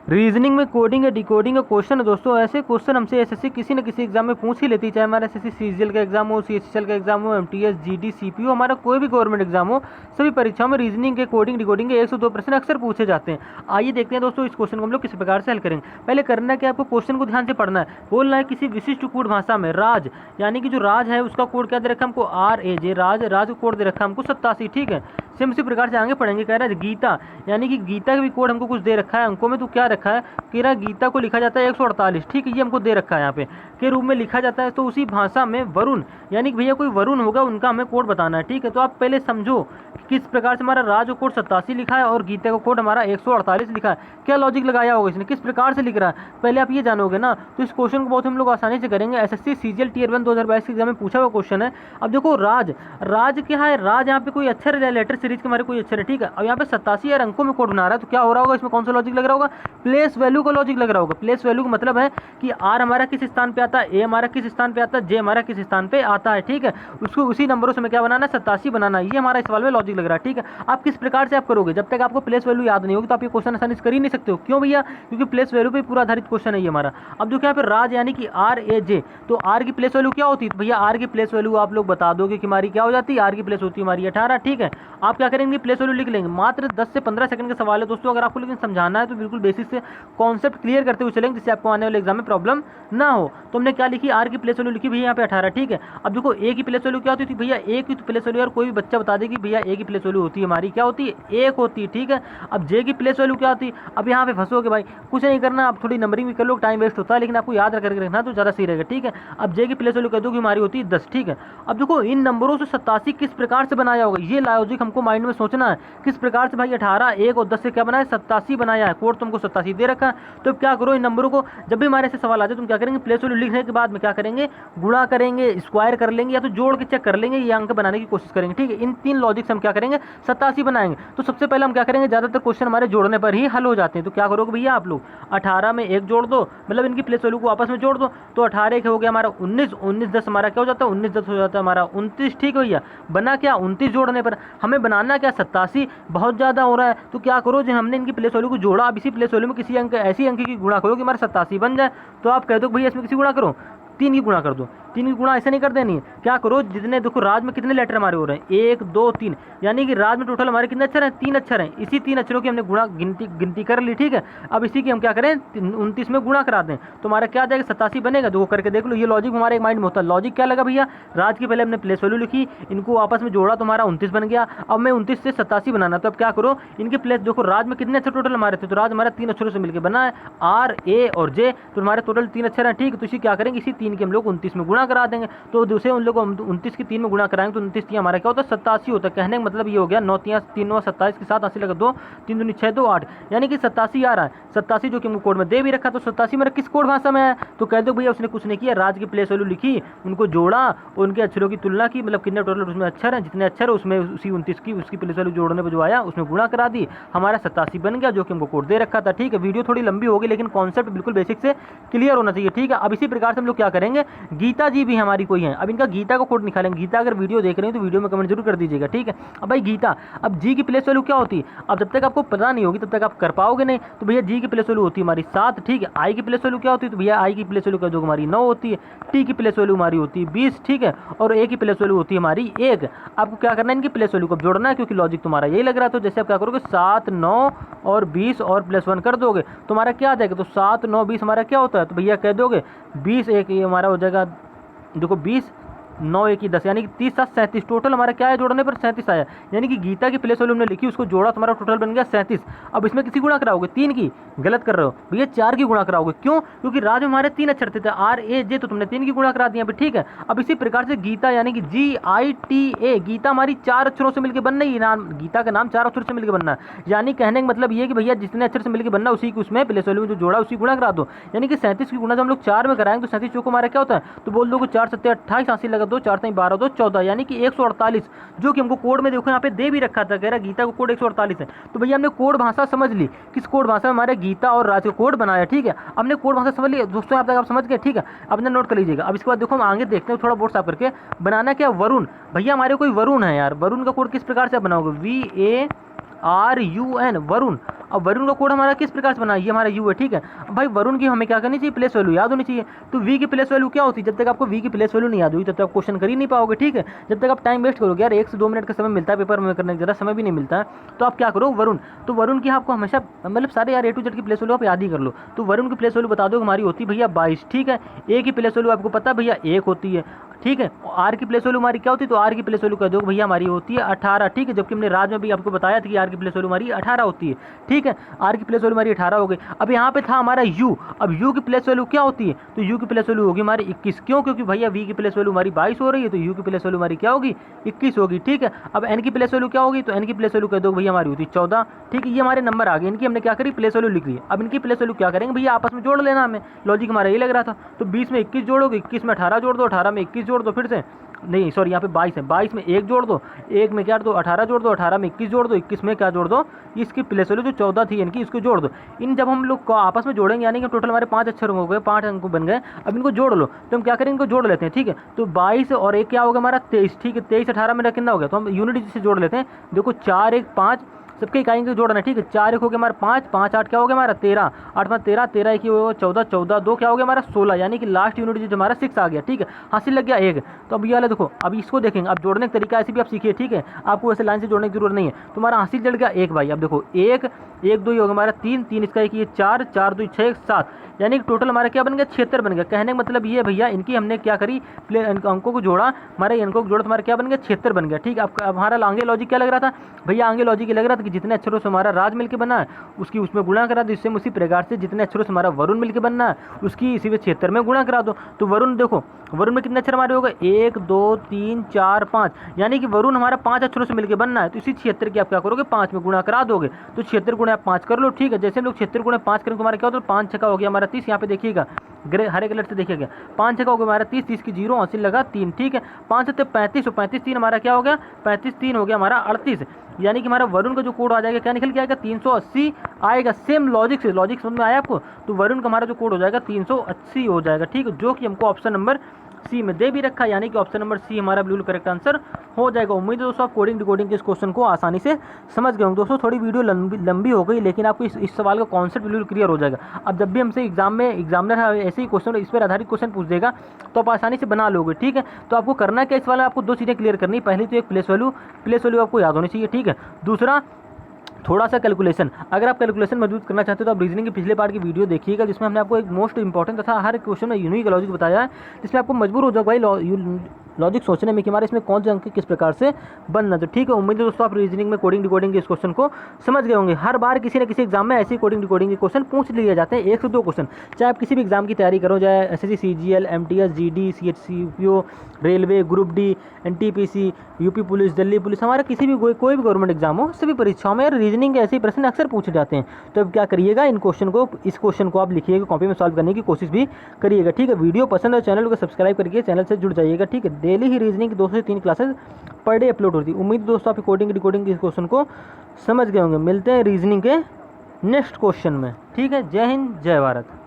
Reasoning में coding या decoding का क्वेश्चन है दोस्तों। ऐसे क्वेश्चन हमसे एसएससी किसी न किसी एग्जाम में पूछ ही लेती है, चाहे हमारा एसएससी सीजीएल का एग्जाम हो, सीएचएसएल का एग्जाम हो, एमटीएस, जीडी, सीपीओ, हमारा कोई भी गवर्नमेंट एग्जाम हो, सभी परीक्षाओं में रीजनिंग के, कोडिंग, डिकोडिंग के 1 से 2 प्रश्न अक्सर पूछे जाते हैं। आइए देखते हैं दोस्तों इस क्वेश्चन को हम लोग किस प्रकार से हल करेंगे। पहले करना है कि आपको क्वेश्चन को ध्यान से पढ़ना है। बोलना है किसी विशिष्ट कोड भाषा में राज, यानी कि जो राज है उसका कोड क्या दे रखा है हमको, RAJ, राज का कोड दे रखा है हमको 87। ठीक है, सेम इसी प्रकार से आगे पढ़ेंगे। कह रहा है गीता, यानी कि गीता का भी कोड हमको कुछ दे रखा है अंकों में, तो क्या रखा है कि गीता को लिखा जाता है 148। ठीक है, ये हमको दे रखा है यहाँ पे के रूप में लिखा जाता है। तो उसी भाषा में वरुण, यानी कि भैया कोई वरुण होगा, उनका हमें कोड बताना है। ठीक है, तो आप पहले समझो किस प्रकार से हमारा राज का कोड 87 लिखा है और गीता का कोड हमारा 148 लिखा है। क्या लॉजिक लगाया होगा इसने, किस प्रकार से लिख रहा है, पहले आप ये जानोगे ना, तो इस क्वेश्चन को बहुत हम लोग आसानी से करेंगे। एसएससी सीजीएल टियर 1 2022 के एग्जाम में पूछा हुआ क्वेश्चन है। अब देखो राज क्या है, राज यहाँ पे कोई अक्षर है, लेटर सीरीज के हमारे कोई अक्षर है। ठीक है, अब यहाँ पे 87 यार अंकों में कोड बना रहा है, तो क्या हो रहा होगा इसमें, कौन सा लॉजिक लग रहा होगा, प्लेस वैल्यू का लॉजिक लग रहा होगा। प्लेस वैल्यू का मतलब है कि आर हमारा किस स्थान पे आता है, ए हमारा किस स्थान पे आता है, जे हमारा किस स्थान पे आता है। ठीक है, उसको उसी नंबरों से हमें क्या बनाना है, 87 बनाना है। ये हमारा इस सवाल में लॉजिक लग रहा है। ठीक है, आप किस प्रकार से आप करोगे, जब तक आपको प्लेस वैल्यू याद नहीं होगी तो आप ये क्वेश्चन आसानी से कर ही नहीं सकते हो। क्यों भैया, क्योंकि प्लेस वैल्यू पे पूरा आधारित क्वेश्चन है ये हमारा। अब जो क्या पे राज यानी कि RAJ, तो आर की प्लेस वैल्यू क्या होती है, तो भैया आर की प्लेस वैल्यू आप लोग बता दोगे कि हमारी क्या हो जाती है, आर की प्लेस होती है हमारी 18। ठीक है, आप क्या करेंगे, प्लेस वैल्यू लिख लेंगे। मात्र 10 से 15 सेकंड का सवाल है दोस्तों। अगर आपको लेकिन समझाना है तो बिल्कुल बेसिक से कॉन्सेप्ट क्लियर करते हुए चलेंगे, जिससे आपको आने वाले एग्जाम में प्रॉब्लम ना हो। तो हमने क्या लिखी, आर की प्लेस वैल्यू लिखी भैया यहाँ पे 18। ठीक है, अब देखो ए की प्लेस वैल्यू क्या होती थी भैया, ए की प्लेस वैल्यू यार कोई भी बच्चा बता दे कि भैया ए की प्लेस वैल्यू होती है हमारी क्या होती है, 1 होती है। ठीक है, अब जे की प्लेस वैल्यू क्या होती है, अब यहाँ पे फंसोगे भाई, कुछ नहीं करना, आप थोड़ी नंबरिंग भी कर लो, टाइम वेस्ट होता है, लेकिन आपको याद करके रखना तो ज़्यादा सही रहेगा। ठीक है, अब जे की प्लेस वैल्यू कह दो कि हमारी होती है 10। ठीक है, अब देखो इन नंबरों से 87 किस प्रकार से बनाया होगा, ये लॉजिक हमको माइंड में सोचना है। किस प्रकार से भाई 18, 1 और 10 से क्या बनाया, 87 बनाया है। कोड तुमको 87 दे रखा है। तो क्या करो, इन नंबरों को जब भी हमारे से सवाल आ जाए तुम क्या करेंगे, प्लेस वैल्यू लिखने के बाद में क्या करेंगे, गुणा करेंगे, स्क्वायर कर लेंगे, या तो जोड़ के चेक कर लेंगे, ये अंक बनाने की कोशिश करेंगे। ठीक है, इन 3 लॉजिक से हम क्या करेंगे, 87 बनाएंगे। तो सबसे पहले हम क्या करेंगे, ज़्यादातर क्वेश्चन हमारे जोड़ने पर ही हल हो जाते हैं। तो क्या करोगे भैया आप लोग, 18 में 1 जोड़ दो, मतलब इनकी प्लेस वैल्यू को आपस में जोड़ दो, तो 18 एक हो गया हमारा 19, 19 10 हमारा क्या हो जाता है, 19 10 हो जाता है हमारा 29। ठीक है भैया, बना क्या 29, जोड़ने पर हमें बनाना क्या 87, बहुत ज़्यादा हो रहा है। तो क्या करो, जो हमने इनकी प्लेस वैल्यू को जोड़ा, अब इसी प्लेस वैल्यू में किसी अंक, ऐसी अंक की गुणा करो कि हमारा 87 बन जाए। तो आप कह दो भैया इसमें किसी गुणा करो, 3 की गुणा कर दो। 3 की गुणा ऐसे नहीं कर देनी है, क्या करो, जितने देखो राज में कितने लेटर हमारे हो रहे हैं, 1 2 3, यानी कि राज में टोटल हमारे कितने अक्षर हैं, 3 अक्षर हैं। इसी 3 अक्षरों की हमने गुणा गिनती कर ली। ठीक है, अब इसी की हम क्या करें, 29 में गुणा करा दें, तो हमारा क्या आ जाएगा, 87 बनेगा। देखो करके देख लो, ये लॉजिक हमारे एक माइंड में होता है। लॉजिक क्या लगा भैया, राज की पहले हमने प्लेस वैल्यू लिखी, इनको आपस में जोड़ा तो हमारा 29 बन गया। अब मैं 29 से 87 बनाना, तो अब क्या करो, इनकी प्लेस देखो, राज में कितने अक्षर टोटल हमारे थे, तो राज हमारा 3 अक्षरों से मिलकर बना है, R A और J, तो हमारे टोटल 3 अक्षर हैं। ठीक है, तो इसी क्या करेंगे, इसी 3 के हम लोग 29 में गुणा करा देंगे। तो दूसरे उन लोगों को 29 की 3 में गुणा कराएंगे तो 29 हमारा क्या होता है, 87 होता है। कहने का मतलब ये हो गया, 9 3 9 27 के साथ 80 लगा 2 3 दूनी 6 2 8, यानी कि 87 आ रहा है। 87 जो कि हमको कोड में दे भी रखा, तो 87 मेरा किस कोड भाषा में है, तो कह दो भैया उसने कुछ नहीं किया, राज की प्लेस वैल्यू लिखी, उनको जोड़ा, उनके अक्षरों की तुलना की, मतलब कितने टोटल उसमें अक्षर हैं, जितने अक्षर उसमें उसी 29 की उसकी प्लेस वैल्यू जोड़ने पर जो आया उसमें गुणा करा दी, हमारा 87 बन गया, जो कि हमको कोड दे रखा था। ठीक है, वीडियो थोड़ी लंबी होगी लेकिन कॉन्सेप्ट बिल्कुल बेसिक से क्लियर होना चाहिए। ठीक है, अब इसी प्रकार से हम लोग क्या करेंगे, गीता जी भी हमारी कोई है, अब इनका गीता का कोड निकालेंगे। गीता अगर वीडियो देख रहे हैं तो वीडियो में कमेंट जरूर कर दीजिएगा। ठीक है, अब भाई गीता, अब जी की प्लेस वैल्यू क्या होती है, अब जब तक आपको पता नहीं होगी तब तक आप कर पाओगे नहीं। तो भैया जी की प्लेस वैल्यू होती है हमारी 7। ठीक है, आई की प्लेस वैल्यू क्या होती है, तो भैया आई की प्लेस वैल्यू का जो हमारी 9 होती है। टी की प्लेस वैल्यू हमारी होती है 20। ठीक है, और ए की प्लेस वैल्यू होती है हमारी 1। आपको क्या करना है, इनकी प्लेस वैल्यू को जोड़ना है, क्योंकि लॉजिक तुम्हारा यही लग रहा है। तो जैसे आप क्या करोगे, 7 9 और 20 और +1 कर दोगे तो हमारा क्या आ जाएगा, तो 7 9 20 हमारा क्या होता है, तो भैया कह दोगे 20 1 ये हमारा हो जाएगा, देखो 20 9 1 10, यानी कि 30 7 37, टोटल हमारा क्या है, जोड़ने पर 37 आया। यानी कि गीता की प्लेस वैल्यू हमने लिखी, उसको जोड़ा, तुम्हारा टोटल बन गया 37। अब इसमें किसी गुणा कराओगे, 3 की, गलत कर रहे हो भैया, 4 की गुणा कराओगे। क्यों, क्योंकि राज में हमारे 3 अक्षर थे, R A J, तो तुमने 3 की गुणा करा दिया। ठीक है, अब इसी प्रकार से गीता यानी कि GITA, गीता हमारी 4 अक्षरों से मिलकर बनना ही, नाम गीता का नाम 4 अक्षरों से मिलकर बनना है। यानी कहने का मतलब ये कि भैया जितने अक्षर से मिलकर बनना उसी की उसमें प्लेस वैल्यू में जो जोड़ा उसी गुणा करा दो। यानी कि 37 की गुणा जब हम लोग 4 में कराएंगे तो 37 चौको हमारा क्या होता है, तो बोल दो 4 7 28, 80 लगा 2 4 12 2 14, यानी कि 148, जो कि हमको कोड में देखो यहाँ पे दे भी रखा था, कह रहा गीता का कोड 148 है। तो भैया हमने कोड भाषा समझ ली, किस कोड भाषा में हमारे गीता और राज का कोड बनाया। ठीक है, हमने कोड भाषा समझ लिया दोस्तों, आप समझ गए। ठीक है, अपने नोट कर लीजिएगा। अब इसके बाद देखो हम आगे देखते हैं, थोड़ा बोर्ड साफ करके बनाना क्या, वरुण, भैया हमारे कोई वरुण है यार, वरुण का कोड किस प्रकार से बनाओगे, VARUN, वरुण। अब वरुण का कोड हमारा किस प्रकार से बना, ये हमारा यू है, ठीक है। अब भाई वरुण की हमें क्या करनी चाहिए, प्लेस वैल्यू याद होनी चाहिए। तो वी की प्लेस वैल्यू क्या होती है, जब तक आपको वी की प्लेस वैल्यू नहीं याद हुई तब तक आप क्वेश्चन कर ही नहीं पाओगे, ठीक है। जब तक आप टाइम वेस्ट करोगे, यार 1 से 2 मिनट का समय मिलता है पेपर में करने का, ज़्यादा समय भी नहीं मिलता है, तो आप क्या करो वरुण, तो वरुण की आपको हमेशा मतलब सारे यार A to Z की प्लेस वैल्यू आप याद ही कर लो। तो वरुण की प्लेस वैल्यू बता दो हमारी होती है भैया 22, ठीक है। ए की प्लेस वैल्यू आपको पता है भैया 1 होती है, ठीक है। आर की प्लेस वैल्यू हमारी क्या होती है, तो आर की प्लेस वैल्यू कह दो भैया हमारी होती है 18, ठीक है। जबकि हमने राज में भी आपको बताया था कि आर की प्लेस वैल्यू हमारी 18 होती है, ठीक है। आर की प्लेस वैल्यू हमारी 18 हो गई। अब यहाँ पे था हमारा यू, अब यू की प्लेस वैल्यू क्या होती है, तो यू की प्लेस वैल्यू होगी हमारी 21, क्यों, क्योंकि भैया वी की प्लेस वैल्यू हमारी 22 हो रही है, तो यू की प्लेस वैल्यू हमारी क्या होगी 21 होगी, ठीक है। अब एन की प्लेस वैल्यू क्या होगी, तो एन की प्लेस वैल्यू कह दो भैया हमारी होती है 14, ठीक है। ये हमारे नंबर आ गए, इनकी हमने क्या करी प्लेस वैल्यू लिख ली। अब इनकी प्लेस वैल्यू क्या करेंगे भैया, आपस में जोड़ लेना, हमें लॉजिक हमारा ये लग रहा था। तो 20 में 21 जोड़ोगे, 21 में 18 जोड़ दो, 18 में 21 जोड़ दो, फिर से नहीं सॉरी यहाँ पे 22 है, 22 में 1 जोड़ दो, 1 में क्या दो 18 जोड़ दो, 18 में 21 जोड़ दो, 21 में क्या जोड़ दो, इसकी प्लेस वैल्यू जो 14 थी इनकी, इसको जोड़ दो। इन जब हम लोग को आपस में जोड़ेंगे यानी कि टोटल हमारे 5 अक्षर हो गए, 5 अंक बन गए। अब इनको जोड़ लो, तो हम क्या करेंगे, इनको जोड़ लेते हैं, ठीक है। तो 22 और 1 क्या होगा हमारा 23, ठीक है। 23 18 में कितना हो गया, तो हम यूनिट से जोड़ लेते हैं। देखो 4 1 5 सबके इकाई को जोड़ना है, ठीक है। 4 1 हो गया हमारा 5, 5 8 क्या हो गया हमारा 13, 8 5 13, 13 1 हो गया 14, 14 2 क्या हो गया हमारा 16, यानी कि लास्ट यूनिट जो हमारा 6 आ गया, ठीक है। हासिल लग गया 1। तो अब ये वाला देखो, अब इसको देखेंगे, अब जोड़ने का तरीका ऐसे भी आप सीखिए, ठीक है। आपको ऐसे लाइन से जोड़ने की जरूरत नहीं है। तुम्हारा हासिल जड़ गया 1 भाई। अब देखो 1 1 2 ही होगा हमारा 3, 3 इसका 1 ये 4, 4 2 6 7, यानी कि टोटल हमारा क्या बन गया 76 बन गया। कहने का मतलब ये भैया इनकी हमने क्या करी, अंकों को जोड़ा, हमारे अंकों को जोड़ा, तुम्हारा क्या बन गया 76 बन गया, ठीक है। अब हमारा आगे लॉजिक क्या लग रहा था भैया, आगे लॉजिक ये लग रहा था कि जितने अक्षरों से हमारा राज मिलकर बना है उसकी उसमें गुणा करा दो, इससे उसी प्रकार से जितने अक्षरों से हमारा वरुण मिलकर बनना है उसकी इसी में 76 में गुणा करा दो। तो वरुण देखो, वरुण में कितने अक्षर हमारे हो गए 1 2 3 4 5, यानी कि वरुण हमारा 5 अक्षरों से मिलकर बनना है। तो इसी 76 की आप क्या करोगे 5 में गुणा करा दोगे। तो 76 गुणा 5 कर लो, ठीक है। जैसे हम लोग 76 गुणा 5 करेंगे तुम्हारा क्या होता है 5 6 का हो गया हमारा 30, यहाँ पे देखिएगा हरे कलर से देखिएगा 5 6 का हो गया हमारा 30, 30 की 0 हासिल लगा 3, ठीक है। 5 से 35 और 35 3 हमारा क्या हो गया 35 3 हो गया हमारा 38, यानी कि हमारा वरुण का जो कोड आ जाएगा क्या निकल के आएगा 380 आएगा। सेम लॉजिक से, लॉजिक समझ में आया आपको, तो वरुण का हमारा जो कोड हो जाएगा 380 हो जाएगा, ठीक है। जो कि हमको ऑप्शन नंबर सी में दे भी रखा है, यानी कि ऑप्शन नंबर सी हमारा बिल्कुल करेक्ट आंसर हो जाएगा। उम्मीद है दोस्तों आप कोडिंग डिकोडिंग के इस क्वेश्चन को आसानी से समझ गए होंगे। दोस्तों थोड़ी वीडियो लंबी हो गई, लेकिन आपको इस सवाल का कॉन्सेप्ट बिल्कुल क्लियर हो जाएगा। अब जब भी हमसे एग्जाम में एग्जामिनर ऐसे ही क्वेश्चन इस पर आधारित क्वेश्चन पूछ देगा तो आप आसानी से बना लोगे, ठीक है। तो आपको करना क्या, इस वाले में आपको 2 चीज़ें क्लियर करनी। पहली तो एक प्लेस वैल्यू आपको याद होनी चाहिए, ठीक है। दूसरा थोड़ा सा कैलकुलेशन, अगर आप कैलकुलेशन मजबूत करना चाहते हो तो आप रीजनिंग के पिछले पार्ट की वीडियो देखिएगा, जिसमें हमने आपको एक मोस्ट इंपॉर्टेंट तथा हर क्वेश्चन में यूनिक लॉजिक बताया है, जिसमें आपको मजबूर हो जाओ भाई लॉजिक सोचने में कि हमारे इसमें कौन से अंक किस प्रकार से बनना। तो ठीक है, उम्मीद है दोस्तों आप रीजनिंग में कोडिंग डिकोडिंग के इस क्वेश्चन को समझ गए होंगे। हर बार किसी न किसी एग्जाम में ऐसे कोडिंग डिकोडिंग के क्वेश्चन पूछ लिए जाते हैं, 1 से 2 क्वेश्चन, चाहे आप किसी भी एग्जाम की तैयारी करो, चाहे SSC CGL MTS GD CHC UPO railway group D NTPC UP police Delhi police, हमारा किसी भी कोई भी गवर्नमेंट एग्जाम हो, सभी परीक्षाओं में रीजनिंग के ऐसे ही प्रश्न अक्सर पूछे जाते हैं। तो अब क्या करिएगा, इस क्वेश्चन को आप लिखिएगा, कॉपी में सॉल्व करने की कोशिश भी करिएगा, ठीक है। वीडियो पसंद है चैनल को सब्सक्राइब करके चैनल से जुड़ जाइएगा, ठीक है। डेली ही रीजनिंग की 2 से 3 क्लासेस पर डे अपलोड होती है। उम्मीद दोस्तों आप कोडिंग डिकोडिंग के इस क्वेश्चन को समझ गए होंगे। मिलते हैं रीजनिंग के नेक्स्ट क्वेश्चन में, ठीक है। जय हिंद जय भारत।